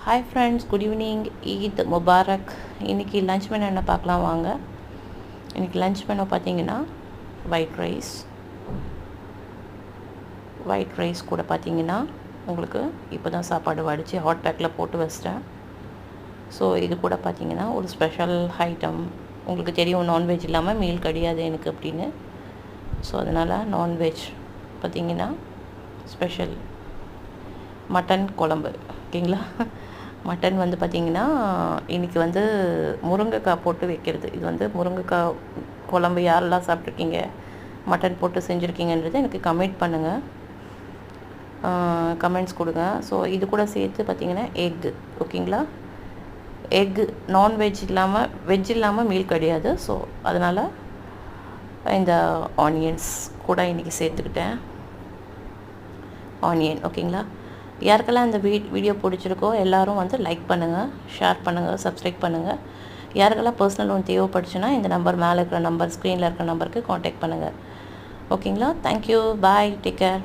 Hi friends, good evening. Eid Mubarak. இன்றைக்கி lunch menu என்ன பார்க்கலாம் வாங்க. இன்றைக்கி லன்ச் மெனு பார்த்தீங்கன்னா ஒயிட் ரைஸ் கூட பார்த்தீங்கன்னா உங்களுக்கு இப்போ தான் சாப்பாடு வடித்து ஹாட் பேக்கில் போட்டு வச்சிட்டேன். ஸோ இது கூட பார்த்தீங்கன்னா ஒரு ஸ்பெஷல் ஐட்டம். உங்களுக்கு தெரியும், நான்வெஜ் இல்லாமல் மீல் கிடையாது எனக்கு அப்படின்னு. ஸோ அதனால் நான்வெஜ் பார்த்தீங்கன்னா ஸ்பெஷல் மட்டன் குழம்பு. ஓகேங்களா? மட்டன் வந்து பார்த்திங்கன்னா இன்றைக்கி வந்து முருங்கைக்காய் போட்டு வைக்கிறது. இது வந்து முருங்கைக்காய் குழம்பு யாரெல்லாம் சாப்பிட்ருக்கீங்க, மட்டன் போட்டு செஞ்சுருக்கீங்கன்றது எனக்கு கமெண்ட் பண்ணுங்கள், கமெண்ட்ஸ் கொடுங்க. ஸோ இது கூட சேர்த்து பார்த்திங்கன்னா எக்கு. ஓகேங்களா? எக்கு நான்வெஜ் இல்லாமல் வெஜ் இல்லாமல் மீல் கிடையாது. ஸோ அதனால் இந்த ஆனியன்ஸ் கூட இன்றைக்கி சேர்த்துக்கிட்டேன். ஆனியன். ஓகேங்களா? யாருக்கெல்லாம் இந்த வீடியோ பிடிச்சிருக்கோ எல்லோரும் வந்து லைக் பண்ணுங்கள், ஷேர் பண்ணுங்கள், சப்ஸ்கிரைப் பண்ணுங்கள். யாருக்கெல்லாம் பர்சனல் லோன் தேவைப்படுச்சுன்னா இந்த நம்பர், மேலே இருக்கிற நம்பர், ஸ்க்ரீனில் இருக்கிற நம்பருக்கு காண்டாக்ட் பண்ணுங்கள். ஓகேங்களா? தேங்க்யூ, பாய், டேக் கேர்.